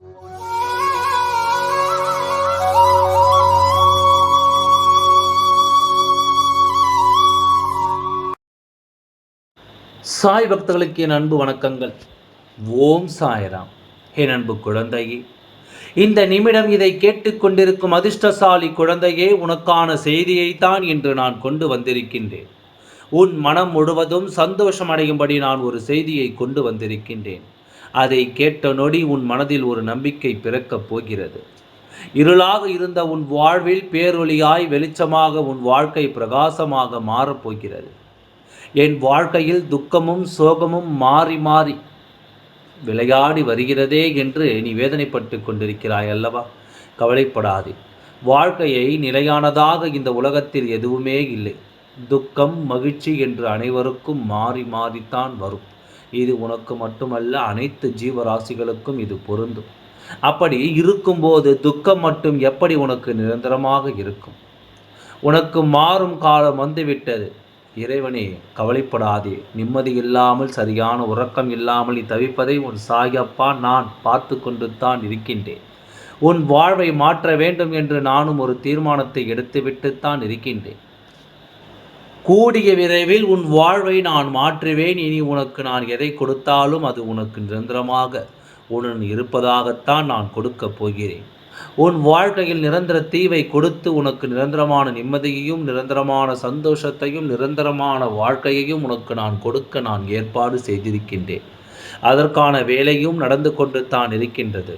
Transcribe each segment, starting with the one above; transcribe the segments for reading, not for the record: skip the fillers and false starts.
சாய் பக்தர்களுக்கு என் அன்பு வணக்கங்கள். ஓம் சாய்ராம். என் அன்பு குழந்தையே, இந்த நிமிடம் இதை கேட்டுக்கொண்டிருக்கும் அதிர்ஷ்டசாலி குழந்தையே, உனக்கான செய்தியைத்தான் இன்று நான் கொண்டு வந்திருக்கின்றேன். உன் மனம் முழுவதும் சந்தோஷம் அடையும்படி நான் ஒரு செய்தியை கொண்டு வந்திருக்கின்றேன். அதை கேட்ட நொடி உன் மனதில் ஒரு நம்பிக்கை பிறக்கப் போகிறது. இருளாக இருந்த உன் வாழ்வில் பேரொளியாய் வெளிச்சமாக உன் வாழ்க்கை பிரகாசமாக மாறப்போகிறது. என் வாழ்க்கையில் துக்கமும் சோகமும் மாறி மாறி விளையாடி வருகிறதே என்று நீ வேதனைப்பட்டு கொண்டிருக்கிறாய் அல்லவா? கவலைப்படாதே. வாழ்க்கையை நிலையானதாக இந்த உலகத்தில் எதுவுமே இல்லை. துக்கம் மகிழ்ச்சி என்று அனைவருக்கும் மாறி மாறித்தான் வரும். இது உனக்கு மட்டுமல்ல, அனைத்து ஜீவராசிகளுக்கும் இது பொருந்தும். அப்படி இருக்கும்போது துக்கம் மட்டும் எப்படி உனக்கு நிரந்தரமாக இருக்கும்? உனக்கு மாறும் காலம் வந்துவிட்டது. இறைவனே, கவலைப்படாதே. நிம்மதி இல்லாமல், சரியான உறக்கம் இல்லாமல் நீ தவிப்பதை உன் சாயப்பா நான் பார்த்து கொண்டு தான் இருக்கின்றேன். உன் வாழ்வை மாற்ற வேண்டும் என்று நானும் ஒரு தீர்மானத்தை எடுத்துவிட்டுத்தான் இருக்கின்றேன். கூடிய விரைவில் உன் வாழ்வை நான் மாற்றுவேன். இனி உனக்கு நான் எதை கொடுத்தாலும் அது உனக்கு நிரந்தரமாக உடன் இருப்பதாகத்தான் நான் கொடுக்கப் போகிறேன். உன் வாழ்க்கையில் நிரந்தர தீவை கொடுத்து உனக்கு நிரந்தரமான நிம்மதியையும் நிரந்தரமான சந்தோஷத்தையும் நிரந்தரமான வாழ்க்கையையும் உனக்கு நான் கொடுக்க நான் ஏற்பாடு செய்திருக்கின்றேன். அதற்கான வேலையும் நடந்து கொண்டு தான் இருக்கின்றது.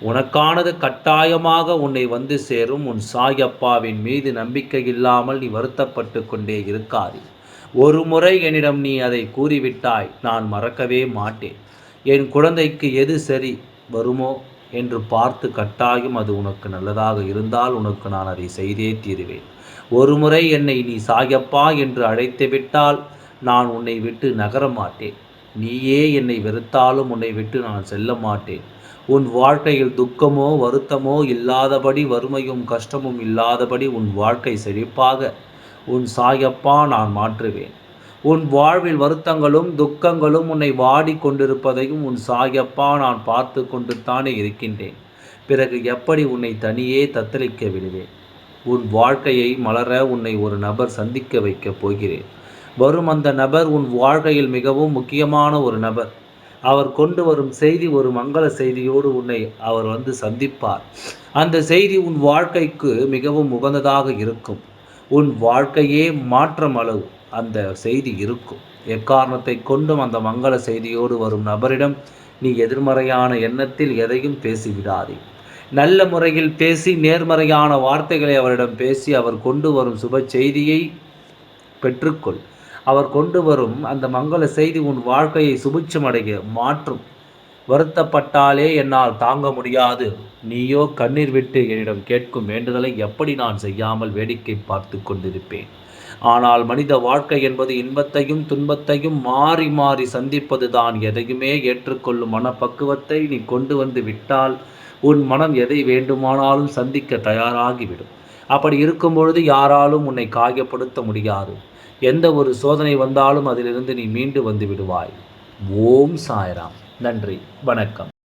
உனக்கானது கட்டாயமாக உன்னை வந்து சேரும். உன் சாயப்பாவின் மீது நம்பிக்கை இல்லாமல் நீ வருத்தப்பட்டு கொண்டே இருக்காதே. ஒரு முறை என்னிடம் நீ அதை கூறிவிட்டாய், நான் மறக்கவே மாட்டேன். என் குழந்தைக்கு எது சரி வருமோ என்று பார்த்து கட்டாயம் அது உனக்கு நல்லதாக இருந்தால் உனக்கு நான் அதை செய்தே தீருவேன். ஒரு முறை என்னை நீ சாயப்பா என்று அழைத்து விட்டால் நான் உன்னை விட்டு நகர மாட்டேன். நீயே என்னை வெறுத்தாலும் உன்னை விட்டு நான் செல்ல மாட்டேன். உன் வாழ்க்கையில் துக்கமோ வருத்தமோ இல்லாதபடி, வறுமையும் கஷ்டமும் இல்லாதபடி உன் வாழ்க்கை செழிப்பாக உன் சாயப்பா நான் மாற்றுவேன். உன் வாழ்வில் வருத்தங்களும் துக்கங்களும் உன்னை வாடி கொண்டிருப்பதையும் உன் சாயப்பா நான் பார்த்து கொண்டு தானே இருக்கின்றேன். பிறகு எப்படி உன்னை தனியே தத்தளிக்க விடுவேன்? உன் வாழ்க்கையை மலர உன்னை ஒரு நபர் சந்திக்க வைக்கப் போகிறேன். வரும் அந்த நபர் உன் வாழ்க்கையில் மிகவும் முக்கியமான ஒரு நபர். அவர் கொண்டு வரும் செய்தி ஒரு மங்கள செய்தியோடு உன்னை அவர் வந்து சந்திப்பார். அந்த செய்தி உன் வாழ்க்கைக்கு மிகவும் உகந்ததாக இருக்கும். உன் வாழ்க்கையே மாற்றம் அளவு அந்த செய்தி இருக்கும். எக்காரணத்தை கொண்டும் அந்த மங்கள செய்தியோடு வரும் நபரிடம் நீ எதிர்மறையான எண்ணத்தில் எதையும் பேசிவிடாதே. நல்ல முறையில் பேசி நேர்மறையான வார்த்தைகளை அவரிடம் பேசி அவர் கொண்டு வரும் சுப செய்தியை பெற்றுக்கொள். அவர் கொண்டு வரும் அந்த மங்கள செய்தி உன் வாழ்க்கையை சுபிட்சமடைய மாற்றும். வருத்தப்பட்டாலே என்னால் தாங்க முடியாது, நீயோ கண்ணீர் விட்டு என்னிடம் கேட்கும் வேண்டுதலை எப்படி நான் செய்யாமல் வேடிக்கை பார்த்து கொண்டிருப்பேன்? ஆனால் மனித வாழ்க்கை என்பது இன்பத்தையும் துன்பத்தையும் மாறி மாறி சந்திப்பது தான். எதையுமே ஏற்றுக்கொள்ளும் மனப்பக்குவத்தை நீ கொண்டு வந்து விட்டால் உன் மனம் எதை வேண்டுமானாலும் சந்திக்க தயாராகிவிடும். அப்படி இருக்கும் பொழுது யாராலும் உன்னை காயப்படுத்த முடியாது. எந்த ஒரு சோதனை வந்தாலும் அதிலிருந்து நீ மீண்டு வந்து விடுவாய். ஓம் சாய்ராம். நன்றி, வணக்கம்.